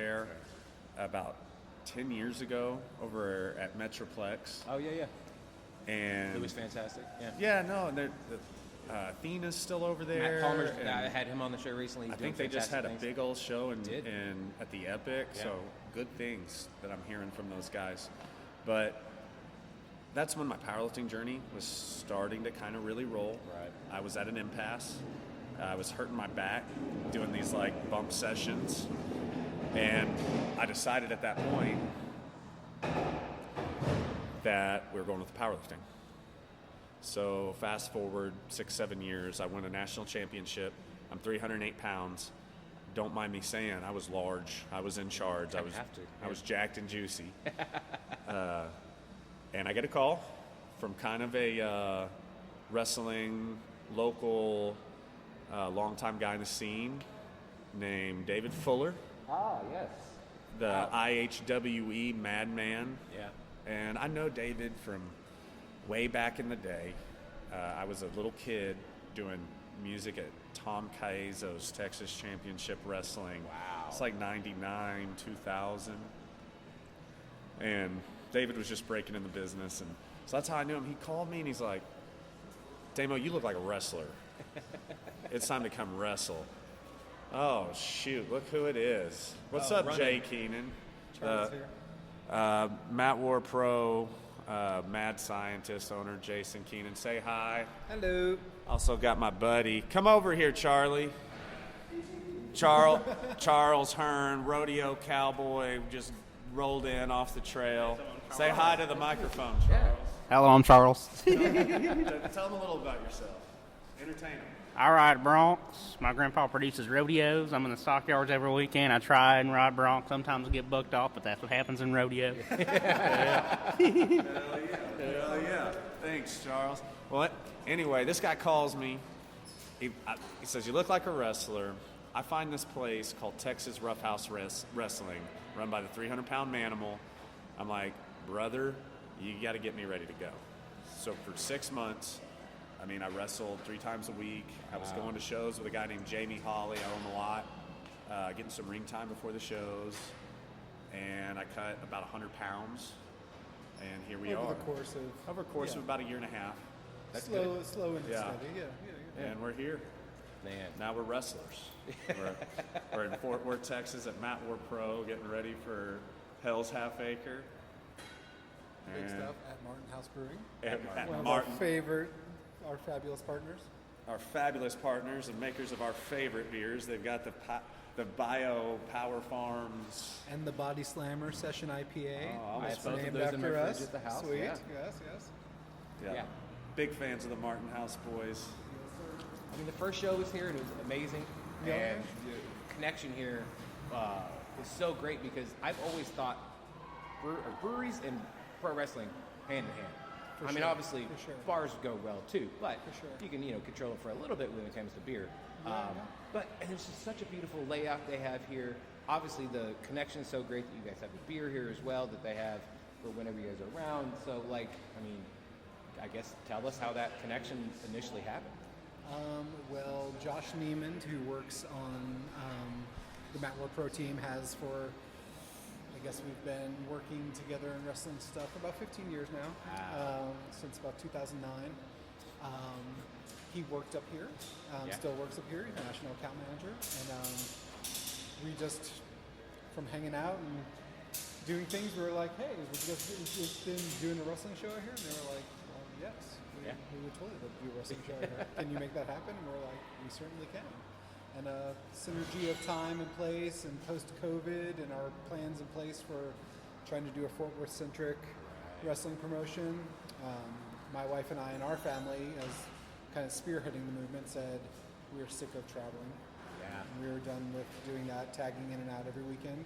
there about 10 years ago over at Metroplex. Oh, yeah. And It was fantastic. Yeah. Yeah, no, and Athena's still over there. Matt Palmer's, I had him on the show recently. He's I think they just had a big old show at the Epic, Yeah. so good things that I'm hearing from those guys. But that's when my powerlifting journey was starting to kind of really roll. Right. I was at an impasse. I was hurting my back doing these like bump sessions, and I decided at that point that we were going with the powerlifting. So fast forward 6-7 years, I won a national championship. I'm 308 pounds. Don't mind me saying, I was large. I was in charge. I was jacked and juicy. And I get a call from kind of a wrestling local longtime guy in the scene named David Fuller. Ah, yes. The IHWE Madman. Yeah. And I know David from way back in the day. I was a little kid doing music at Tom Caizo's Texas Championship Wrestling. Wow. It's like 99, 2000. And David was just breaking in the business. And so that's how I knew him. He called me and he's like, Damo, you look like a wrestler. It's time to come wrestle. Oh, shoot. Look who it is. What's up, Jay Keenan? Charles here. Matt War Pro, mad scientist owner Jason Keenan. Say hi. Hello. Also got my buddy. Come over here, Charlie. Charles Hearn, rodeo cowboy, just rolled in off the trail. Say hi to the microphone, Charles. Hello, I'm Charles. Tell them a little about yourself. Entertain them. I ride broncs. My grandpa produces rodeos. I'm in the stockyards every weekend. I try and ride broncs. Sometimes I get bucked off, but that's what happens in rodeo. Hell yeah. Thanks, Charles. Well, anyway, this guy calls me. He says, you look like a wrestler. I find this place called Texas Roughhouse Wrestling, run by the 300-pound Manimal. I'm like, brother, you got to get me ready to go. So for 6 months, I wrestled 3 times a week. I was going to shows with a guy named Jamie Hawley. I own a lot. Getting some ring time before the shows. And I cut about 100 pounds. And here we are. Over the course of about a year and a half. That's slow and steady. Yeah. And we're here. Man. Now we're wrestlers. we're in Fort Worth, Texas at Matt War Pro, getting ready for Hell's Half Acre. Big stuff at Martin House Brewing. At One of Martin. our fabulous partners. Our fabulous partners and makers of our favorite beers. They've got the Bio Power Farms. And the Body Slammer Session IPA. Oh, I have both of named those in my after fridge us. at the house. Sweet. Yeah. Yes. Yeah. Big fans of the Martin House boys. The first show was here and it was amazing. Yeah. And the connection here is so great because I've always thought breweries and pro wrestling hand in hand. Obviously, For sure. bars go well too, but For sure. you can control it for a little bit when it comes to beer. But it's just such a beautiful layout they have here. Obviously, the connection is so great that you guys have a beer here as well that they have for whenever you guys are around. So, I guess tell us how that connection initially happened. Well, Josh Neiman, who works on the Matt War Pro team, has for, I guess we've been working together in wrestling stuff for about 15 years now, since about 2009. He worked up here, still works up here. He's a national account manager. And we just, from hanging out and doing things, we were like, hey, we've just been doing a wrestling show out here. And they were like, well, yes. We would totally love to do a wrestling show here. Can you make that happen? And we're like, we certainly can. And synergy of time and place and post-COVID and our plans in place for trying to do a Fort Worth-centric wrestling promotion. My wife and I and our family, as kind of spearheading the movement, said we are sick of traveling. Yeah. And we were done with doing that, tagging in and out every weekend.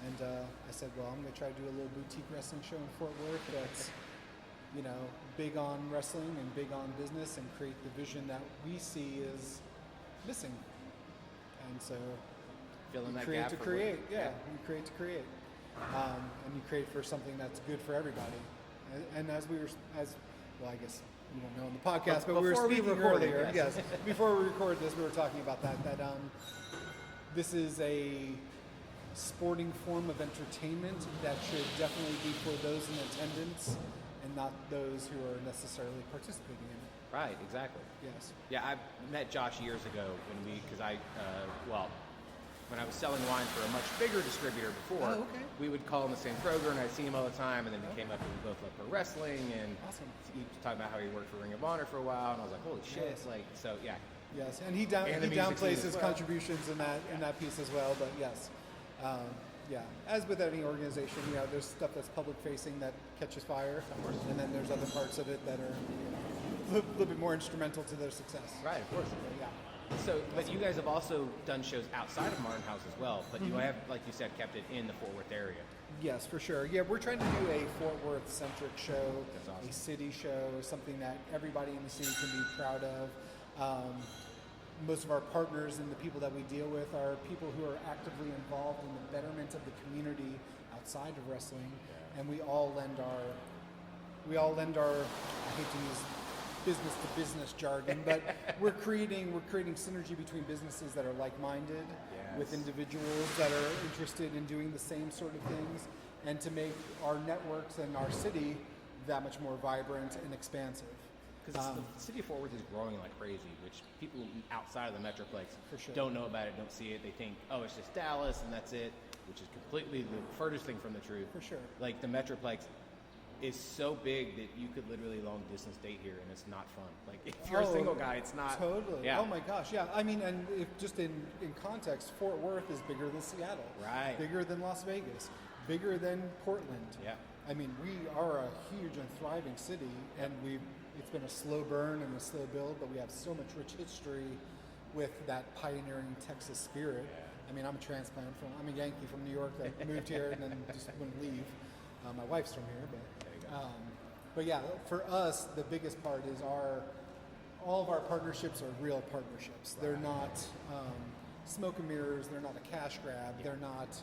And I said, well, I'm going to try to do a little boutique wrestling show in Fort Worth that's big on wrestling and big on business and create the vision that we see is missing. And so Filling that create gap to for create. what- Yeah, you create to create. And you create for something that's good for everybody. And I guess you don't know on the podcast, but we were Before we speaking recorded, earlier. Yes, before we recorded this, we were talking about that this is a sporting form of entertainment that should definitely be for those in attendance and not those who are necessarily participating in it. Right, exactly. Yes. Yeah, I met Josh years ago when I was selling wine for a much bigger distributor before. Oh, okay. We would call him the same Kroger, and I'd see him all the time, and then we came up and we both loved pro wrestling, and Awesome. he was talking about how he worked for Ring of Honor for a while, and I was like, holy shit. Yes. Like, so yeah. Yes, and he And the music downplays scene as his well. contributions in that piece as well. But yes, yeah. As with any organization, there's stuff that's public facing that catches fire, and then there's other parts of it that are a little bit more instrumental to their success. Right, of course. Yeah. So, but you guys have also done shows outside of Martin House as well, but you have, like you said, kept it in the Fort Worth area. Yes, for sure. Yeah, we're trying to do a Fort Worth-centric show, That's awesome. a city show, something that everybody in the city can be proud of. Most of our partners and the people that we deal with are people who are actively involved in the betterment of the community outside of wrestling, and we all lend our I hate to use business to business jargon, but we're creating synergy between businesses that are like-minded with individuals that are interested in doing the same sort of things, and to make our networks and our city that much more vibrant and expansive. Because the city of Fort Worth is growing like crazy, which people outside of the Metroplex For sure. don't know about it, don't see it. They think, oh, it's just Dallas and that's it, which is completely the furthest thing from the truth. For sure. Like the Metroplex is so big that you could literally long distance date here and it's not fun. Like if you're a single guy, it's not. Totally. Yeah. Oh my gosh, yeah. I mean, and if just in context, Fort Worth is bigger than Seattle. Right. Bigger than Las Vegas. Bigger than Portland. Yeah. I mean, we are a huge and thriving city, and it's been a slow burn and a slow build, but we have so much rich history with that pioneering Texas spirit. I mean, I'm a Yankee from New York that moved here and then just wouldn't leave. My wife's from here, but yeah, for us, the biggest part is all of our partnerships are real partnerships. They're not smoke and mirrors. They're not a cash grab. They're not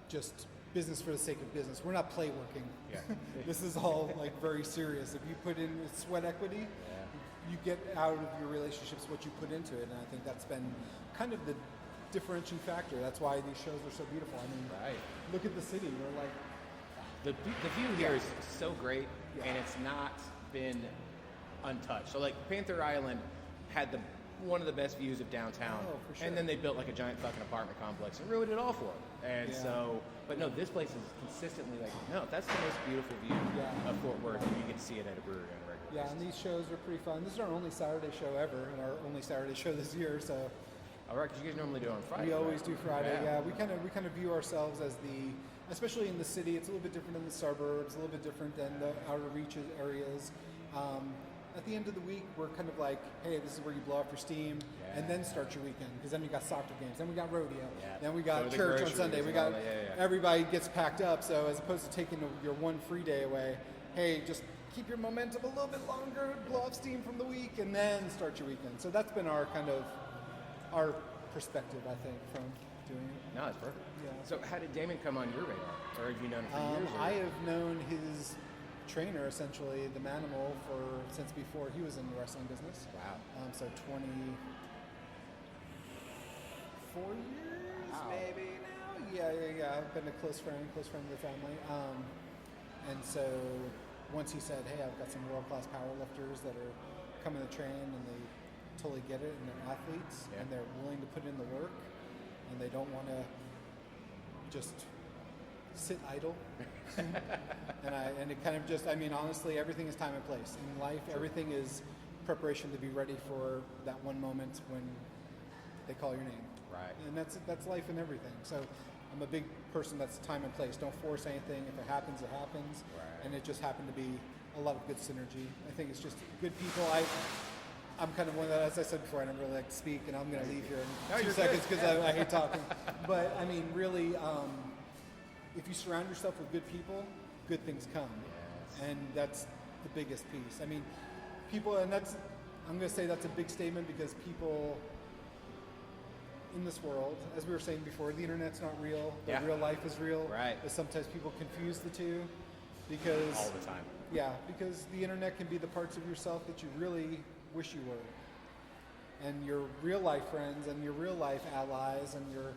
just business for the sake of business. We're not play working. Yeah. This is all like very serious. If you put in sweat equity, you get out of your relationships what you put into it, and I think that's been kind of the differentiating factor. That's why these shows are so beautiful. I mean, look at the city. We're like, The view here is so great, and it's not been untouched. So like Panther Island had one of the best views of downtown, for sure. and then they built like a giant fucking apartment complex and ruined it all for them. And but no, this place is consistently like, no, that's the most beautiful view of Fort Worth, and you get to see it at a brewery on a regular yeah, basis. and these shows are pretty fun. This is our only Saturday show ever, and our only Saturday show this year. So All right, because you guys normally do it on Friday. we always do Friday. Yeah. Yeah, we kind of view ourselves as especially in the city, it's a little bit different than the suburbs, a little bit different than the outer reaches areas. At the end of the week, we're kind of like, hey, this is where you blow off your steam, and then start your weekend, because then we got soccer games, then we got rodeo, then we got Go to the church on groceries Sunday. We and got all that, everybody gets packed up. So as opposed to taking your one free day away, hey, just keep your momentum a little bit longer, blow off steam from the week, and then start your weekend. So that's been our our perspective, I think, from doing it. No, it's perfect. Yeah. So how did Damon come on your radar? Or have you known him for years? Or? I have known his trainer, essentially, the Manimal, since before he was in the wrestling business. Wow. So 24 years, maybe now. Yeah. I've been a close friend of the family. And so once he said, hey, I've got some world-class powerlifters that are coming to train, and they totally get it, and they're athletes, and they're willing to put in the work, and they don't want to just sit idle. and it kind of just, I mean, honestly, everything is time and place. In life, everything is preparation to be ready for that one moment when they call your name. Right. And that's life and everything. So I'm a big person that's time and place. Don't force anything. If it happens, it happens. Right. And it just happened to be a lot of good synergy. I think it's just good people. I'm kind of one that, as I said before, I don't really like to speak, and I'm going to leave here in 2 seconds because I hate talking. But I mean, really, if you surround yourself with good people, good things come. Yes. And that's the biggest piece. I mean, people, and I'm going to say that's a big statement, because people in this world, as we were saying before, the internet's not real, but real life is real. Right. But sometimes people confuse the two, because All the time. Yeah, because the internet can be the parts of yourself that you really wish you were. And your real life friends and your real life allies and your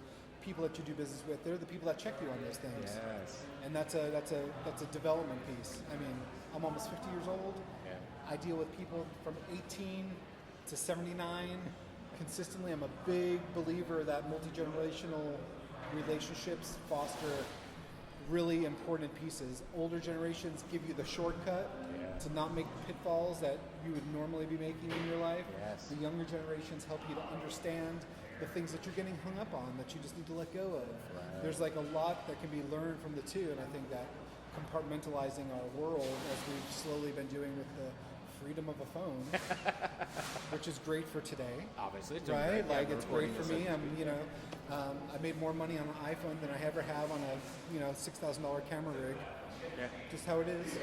people that you do business with, they're the people that check you on those things. Yes. And that's a development piece. I mean, I'm almost 50 years old. Yeah. I deal with people from 18 to 79 consistently. I'm a big believer that multi-generational relationships foster really important pieces. Older generations give you the shortcut to not make the pitfalls that you would normally be making in your life. Yes. The younger generations help you to understand the things that you're getting hung up on that you just need to let go of. Right. There's like a lot that can be learned from the two, and I think that compartmentalizing our world, as we've slowly been doing with the freedom of a phone, which is great for today. Obviously, it's Right? great. Yeah, Like we're it's great recording for this me. I made more money on an iPhone than I ever have on a $6,000 camera rig. Yeah. Just how it is.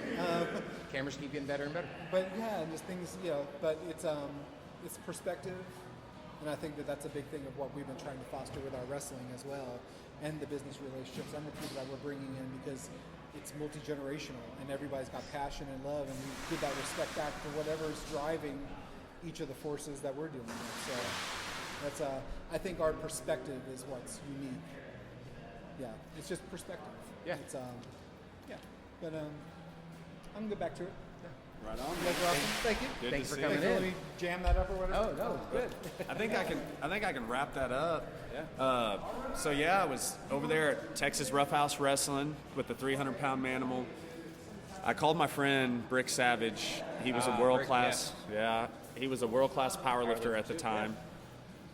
Cameras keep getting better and better. But yeah, and just things, but it's perspective, and I think that that's a big thing of what we've been trying to foster with our wrestling as well, and the business relationships and the people that we're bringing in, because it's multi-generational and everybody's got passion and love, and we give that respect back for whatever is driving each of the forces that we're dealing with. So that's I think our perspective is what's unique. Yeah, it's just perspective. Yeah. It's but I'm gonna go back to it. Right on. You guys are awesome. Thank you. Good Thanks to for see coming you. in. Let me jam that up or whatever. Oh no, good. I think I can wrap that up. Yeah. So yeah, I was over there at Texas Roughhouse Wrestling with the 300-pound manimal. I called my friend Brick Savage. He was a world class. Yeah, he was a world class powerlifter at the time,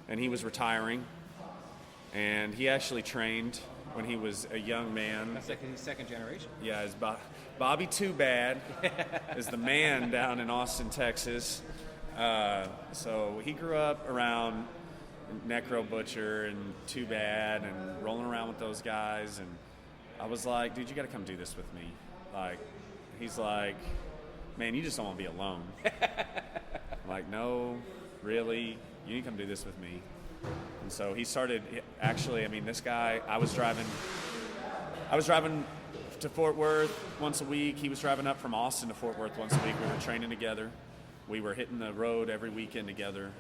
and he was retiring. And he actually trained when he was a young man. That's like his second generation. Yeah, it's Bobby Too Bad is the man down in Austin, Texas. So he grew up around Necro Butcher and Too Bad and rolling around with those guys. And I was like, dude, you got to come do this with me. Like, he's like, man, you just don't want to be alone. I'm like, no, really, you need to come do this with me. And so he started, actually, I mean, this guy, I was driving to Fort Worth once a week. He was driving up from Austin to Fort Worth once a week. We were training together. We were hitting the road every weekend together.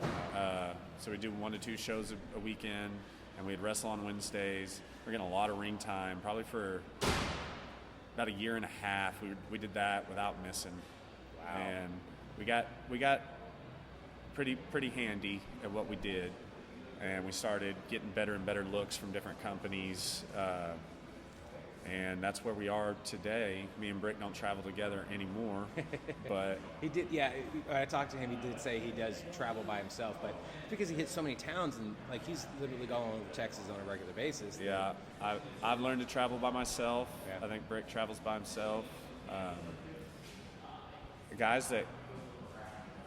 So we'd do 1 to 2 shows a weekend, and we'd wrestle on Wednesdays. We're getting a lot of ring time, probably for about a year and a half. We did that without missing. Wow. And we got pretty handy at what we did. And we started getting better and better looks from different companies. And that's where we are today. Me and Brick don't travel together anymore, but He did, yeah. I talked to him. He did say he does travel by himself, but because he hits so many towns, and like he's literally going all over Texas on a regular basis. yeah, I've learned to travel by myself. Yeah. I think Brick travels by himself. Guys that,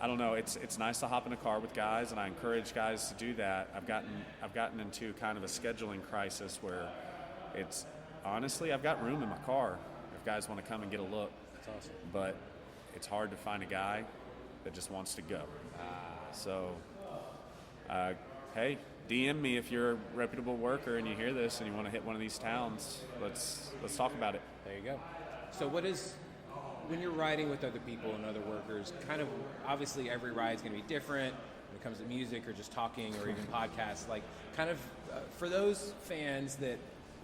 I don't know, it's nice to hop in a car with guys, and I encourage guys to do that. I've gotten into kind of a scheduling crisis where it's, honestly, I've got room in my car if guys want to come and get a look. That's awesome. But it's hard to find a guy that just wants to go. So, hey, DM me if you're a reputable worker and you hear this and you want to hit one of these towns. Let's talk about it. There you go. So what is, when you're riding with other people and other workers, kind of, obviously every ride's going to be different when it comes to music or just talking or even podcasts, like kind of for those fans that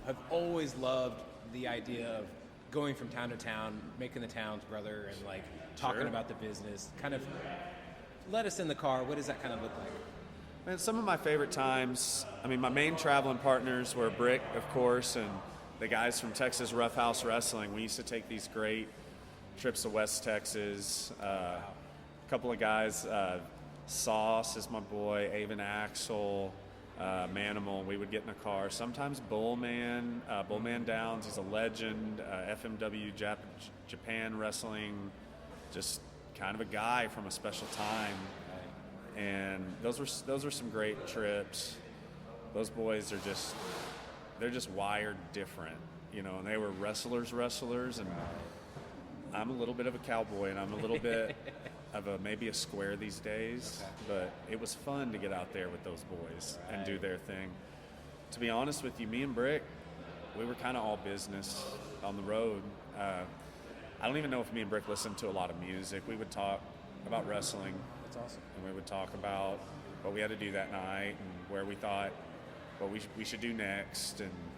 have always loved the idea of going from town to town, making the towns brother, and like talking Sure. about the business, kind of let us in the car. What does that kind of look like? Man, some of my favorite times, I mean, my main traveling partners were Brick, of course, and the guys from Texas Roughhouse Wrestling. We used to take these great trips to West Texas. A couple of guys, Sauce is my boy, Avon Axel, Manimal. We would get in a car. Sometimes Bullman Downs. He's a legend. FMW Japan Wrestling, just kind of a guy from a special time. And those were some great trips. Those boys are they're just wired different, you know. And they were wrestlers, and I'm a little bit of a cowboy, and I'm a little bit of maybe a square these days. But it was fun to get out there with those boys and do their thing. To be honest with you, me and Brick, we were kind of all business on the road. I don't even know if me and Brick listened to a lot of music. We would talk about wrestling. That's awesome. And we would talk about what we had to do that night and where we thought what we should do next, and